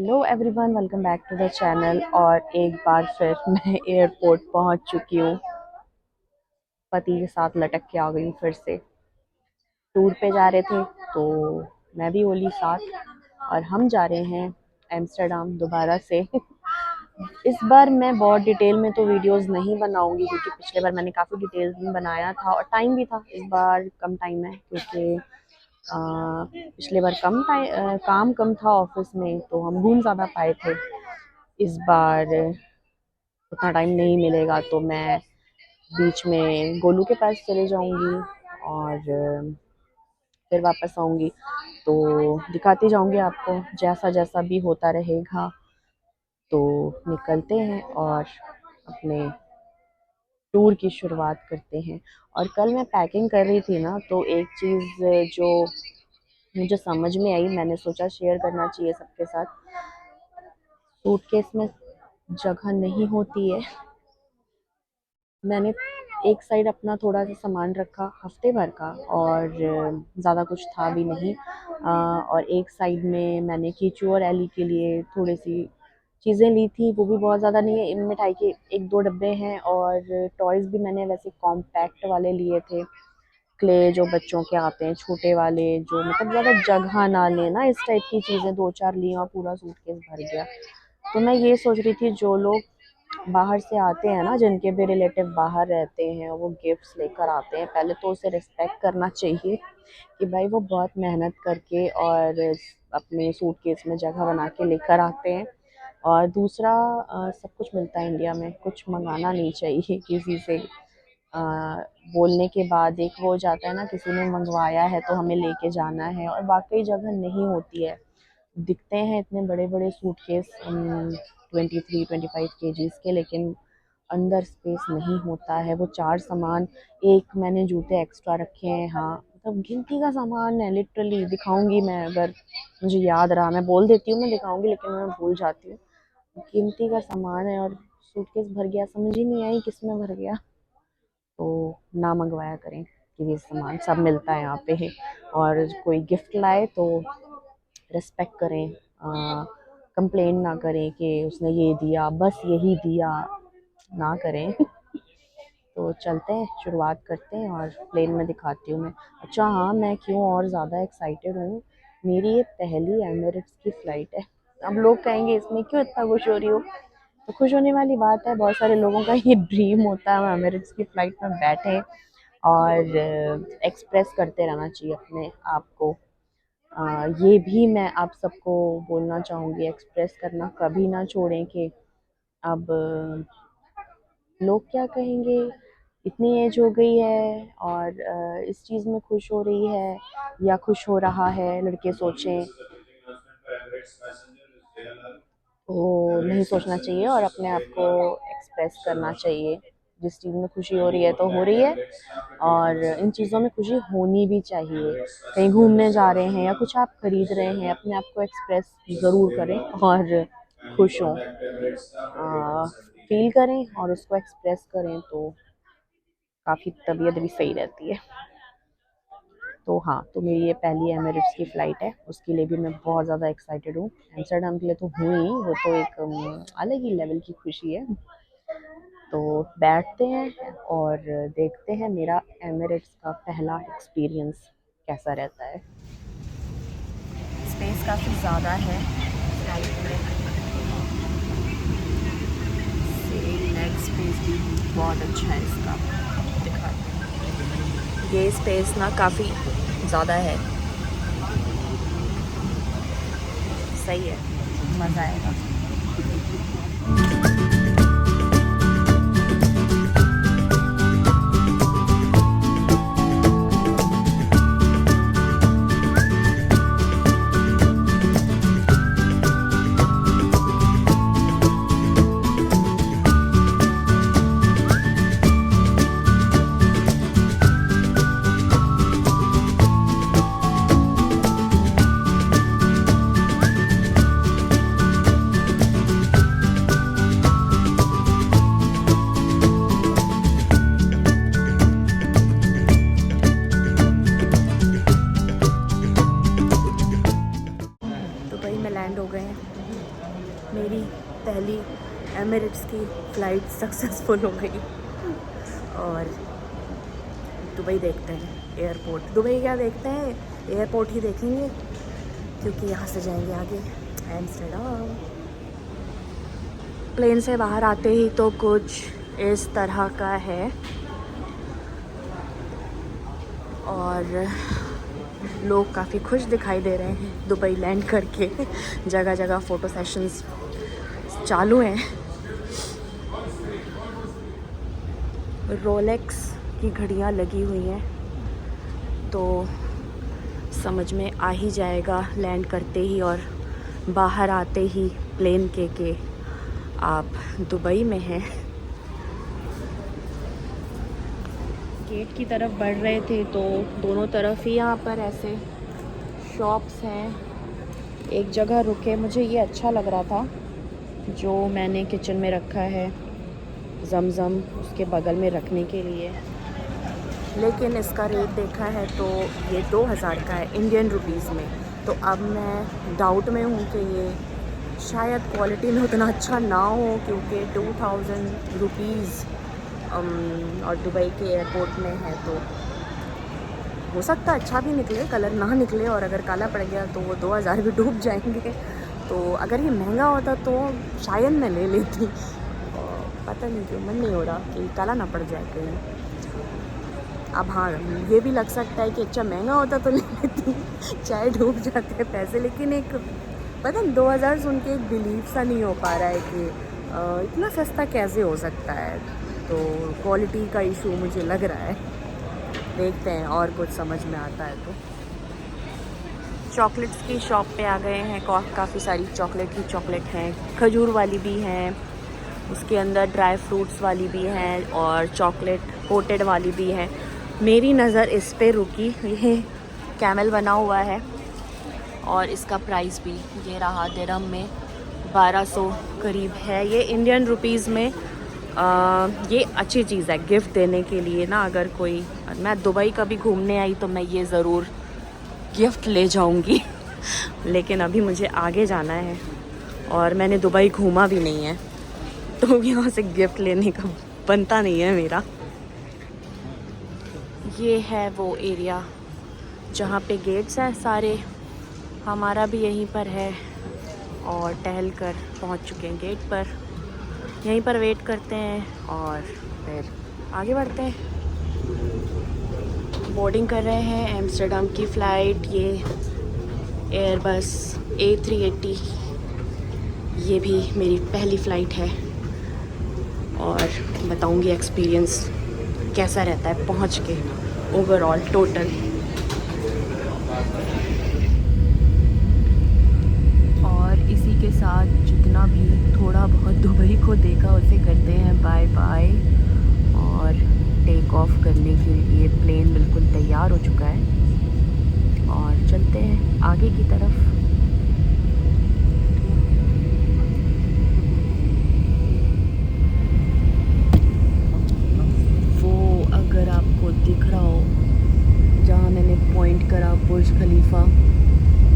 Hello everyone, welcome back to the channel. और एक बार फिर मैं एयरपोर्ट पहुंच चुकी हूँ। पति के साथ लटक के आ गई हूँ फिर से। टूर पे जा रहे थे तो मैं भी बोली साथ, और हम जा रहे हैं एम्स्टर्डम दोबारा से। इस बार मैं बहुत डिटेल में तो वीडियोस नहीं बनाऊंगी, क्योंकि पिछले बार मैंने काफ़ी डिटेल में बनाया था और टाइम भी था। इस बार कम टाइम है, क्योंकि पिछले बार काम कम था ऑफिस में, तो हम घूम ज़्यादा पाए थे। इस बार उतना टाइम नहीं मिलेगा, तो मैं बीच में गोलू के पास चले जाऊंगी और फिर वापस आऊंगी, तो दिखाती जाऊंगी आपको जैसा जैसा भी होता रहेगा। तो निकलते हैं और अपने टूर की शुरुआत करते हैं। और कल मैं पैकिंग कर रही थी ना, तो एक चीज़ जो मुझे समझ में आई, मैंने सोचा शेयर करना चाहिए सबके साथ। सूटकेस में जगह नहीं होती है। मैंने एक साइड अपना थोड़ा सा सामान रखा हफ्ते भर का, और ज़्यादा कुछ था भी नहीं। और एक साइड में मैंने कीचू और एली के लिए थोड़ी सी चीज़ें ली थी, वो भी बहुत ज़्यादा नहीं है। इन मिठाई के एक दो डब्बे हैं, और टॉयज़ भी मैंने वैसे कॉम्पैक्ट वाले लिए थे। क्ले जो बच्चों के आते हैं छोटे वाले, जो मतलब ज़्यादा जगह ना लेना, इस टाइप की चीज़ें दो चार ली और पूरा सूटकेस भर गया। तो मैं ये सोच रही थी, जो लोग बाहर से आते हैं ना, जिनके भी रिलेटिव बाहर रहते हैं, वो गिफ्ट्स लेकर आते हैं, पहले तो उसे रिस्पेक्ट करना चाहिए कि भाई वो बहुत मेहनत करके और अपने सूटकेस में जगह बना के लेकर आते हैं। और दूसरा, सब कुछ मिलता है इंडिया में, कुछ मंगाना नहीं चाहिए किसी से। अ, बोलने के बाद एक वो हो जाता है ना, किसी ने मंगवाया है तो हमें लेके जाना है, और वाकई जगह नहीं होती है। दिखते हैं इतने बड़े बड़े सूटकेस 23-25 kgs के, लेकिन अंदर स्पेस नहीं होता है। वो चार सामान, एक मैंने जूते एक्स्ट्रा रखे हैं, हाँ मतलब गिनती का सामान है लिटरली। दिखाऊंगी मैं, अगर मुझे याद रहा मैं बोल देती हूँ मैं दिखाऊंगी, लेकिन मैं भूल जाती हूँ। गिनती का सामान है और सूटकेस भर गया, समझ ही नहीं आई किस में भर गया। तो ना मंगवाया करें, कि ये सामान सब मिलता है यहाँ पे। और कोई गिफ्ट लाए तो रिस्पेक्ट करें, कंप्लेन ना करें कि उसने ये दिया बस यही दिया, ना करें। तो चलते हैं, शुरुआत करते हैं, और प्लेन में दिखाती हूँ मैं। अच्छा हाँ, मैं क्यों और ज़्यादा एक्साइटेड हूँ, मेरी ये पहली एमिरेट्स की फ़्लाइट है। अब लोग कहेंगे इसमें क्यों इतना खुश हो रही हो, तो खुश होने वाली बात है। बहुत सारे लोगों का ये ड्रीम होता है हम एमिरेट्स की फ़्लाइट में बैठें, और एक्सप्रेस करते रहना चाहिए अपने आप को। ये भी मैं आप सबको बोलना चाहूँगी, एक्सप्रेस करना कभी ना छोड़ें कि अब लोग क्या कहेंगे, इतनी एज हो गई है और इस चीज़ में खुश हो रही है या खुश हो रहा है, लड़के सोचें। वो नहीं सोचना चाहिए और अपने आप को एक्सप्रेस करना चाहिए। जिस चीज़ में खुशी हो रही है तो हो रही है, और इन चीज़ों में खुशी होनी भी चाहिए। कहीं घूमने जा रहे हैं या कुछ आप खरीद रहे हैं, अपने आप को एक्सप्रेस ज़रूर करें और खुश हों, फील करें और उसको एक्सप्रेस करें, तो काफ़ी तबीयत भी सही रहती है। तो हाँ, तो मेरी ये पहली एमिरेट्स की फ़्लाइट है, उसके लिए भी मैं बहुत ज़्यादा एक्साइटेड हूँ। एम्स्टर्डम के लिए तो हूँ ही, वो तो एक अलग ही लेवल की खुशी है। तो बैठते हैं और देखते हैं मेरा एमिरेट्स का पहला एक्सपीरियंस कैसा रहता है। स्पेस काफ़ी ज़्यादा है फ्लाइट में, लेग स्पेस भी बहुत अच्छा है इसका। दिखाते हैं, ये स्पेस ना काफ़ी ज़्यादा है, सही है, मज़ा आएगा। दुबई में लैंड हो गए हैं, मेरी पहली एमिरेट्स की फ़्लाइट सक्सेसफुल हो गई और दुबई देखते हैं एयरपोर्ट। दुबई क्या देखते हैं, एयरपोर्ट ही देखेंगे क्योंकि यहाँ से जाएंगे आगे एम्स्टर्डम। प्लेन से बाहर आते ही तो कुछ इस तरह का है और लोग काफ़ी खुश दिखाई दे रहे हैं दुबई लैंड करके। जगह जगह फ़ोटो सेशंस चालू हैं। रोलेक्स की घड़ियाँ लगी हुई हैं तो समझ में आ ही जाएगा लैंड करते ही और बाहर आते ही प्लेन के आप दुबई में हैं। गेट की तरफ बढ़ रहे थे तो दोनों तरफ ही यहाँ पर ऐसे शॉप्स हैं। एक जगह रुके, मुझे ये अच्छा लग रहा था जो मैंने किचन में रखा है, ज़मज़म उसके बगल में रखने के लिए, लेकिन इसका रेट देखा है तो ये 2000 का है इंडियन रुपीज़ में। तो अब मैं डाउट में हूँ कि ये शायद क्वालिटी में उतना अच्छा ना हो क्योंकि 2000 रुपीज़ और दुबई के एयरपोर्ट में है तो हो सकता है अच्छा भी निकले, कलर ना निकले, और अगर काला पड़ गया तो वो 2000 भी डूब जाएंगे। तो अगर ये महंगा होता तो शायद मैं ले लेती, पता नहीं क्यों मन नहीं हो रहा कि काला ना पड़ जाए कहीं। अब हाँ, ये भी लग सकता है कि अच्छा महंगा होता तो ले लेती, चाहे डूब जाते हैं पैसे। लेकिन एक पता नहीं 2000 सुन के एक बिलीव सा नहीं हो पा रहा है कि इतना सस्ता कैसे हो सकता है। तो क्वालिटी का इशू मुझे लग रहा है, देखते हैं और कुछ समझ में आता है तो। चॉकलेट्स की शॉप पे आ गए हैं। काफ़ी सारी चॉकलेट ही चॉकलेट हैं, खजूर वाली भी हैं, उसके अंदर ड्राई फ्रूट्स वाली भी हैं और चॉकलेट कोटेड वाली भी है। मेरी नज़र इस पे रुकी, ये कैमल बना हुआ है और इसका प्राइस भी ये रहा, दिरहम में 1200 करीब है। ये इंडियन रुपीज़ में ये अच्छी चीज़ है गिफ्ट देने के लिए ना। अगर कोई, मैं दुबई कभी घूमने आई तो मैं ये ज़रूर गिफ्ट ले जाऊंगी लेकिन अभी मुझे आगे जाना है और मैंने दुबई घूमा भी नहीं है तो यहाँ से गिफ्ट लेने का बनता नहीं है मेरा। ये है वो एरिया जहाँ पे गेट्स हैं सारे, हमारा भी यहीं पर है और टहल कर पहुँच चुके हैं गेट पर। यहीं पर वेट करते हैं और फिर आगे बढ़ते हैं। बोर्डिंग कर रहे हैं एम्स्टर्डम की फ़्लाइट, ये एयरबस A380, ये भी मेरी पहली फ़्लाइट है और बताऊंगी एक्सपीरियंस कैसा रहता है पहुंच के ओवरऑल टोटल। और इसी के साथ जितना भी थोड़ा बहुत दुबई को देखा उसे करते हैं बाय बाय और टेक ऑफ करने के लिए प्लेन बिल्कुल तैयार हो चुका है और चलते हैं आगे की तरफ। अगर आपको दिख रहा हो जहाँ मैंने पॉइंट करा, बुर्ज खलीफा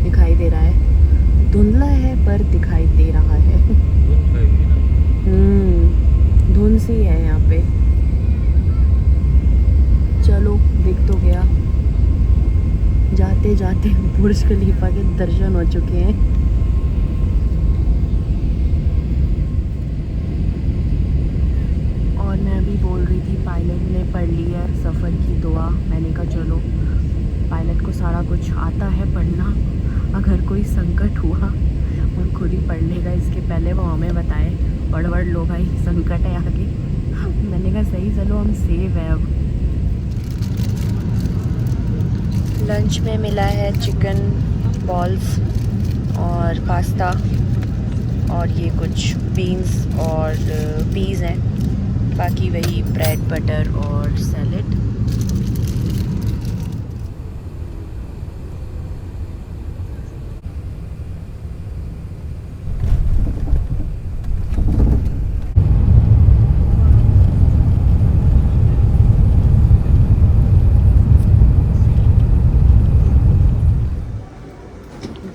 दिखाई दे रहा है, धुंधला है पर दिखाई दे रहा है। धुंध सी है यहाँ पे। चलो दिख तो गया, जाते जाते बुर्ज खलीफा के दर्शन हो चुके हैं। और मैं अभी बोल रही थी पायलट ने पढ़ ली है सफ़र की दुआ। मैंने कहा चलो, पायलट को सारा कुछ आता है पढ़ना, अगर कोई संकट हुआ वो खुद ही पढ़ लेगा, इसके पहले वो हमें बताए पढ़ लो भाई संकट है आगे। मैंने कहा सही, चलो हम सेव है। अब लंच में मिला है चिकन बॉल्स और पास्ता और ये कुछ बीन्स और पीज़ हैं, बाकी वही ब्रेड बटर और सैलेड।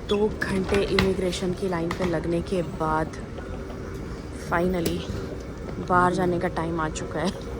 दो घंटे इमिग्रेशन की लाइन पर लगने के बाद फाइनली बाहर जाने का टाइम आ चुका है।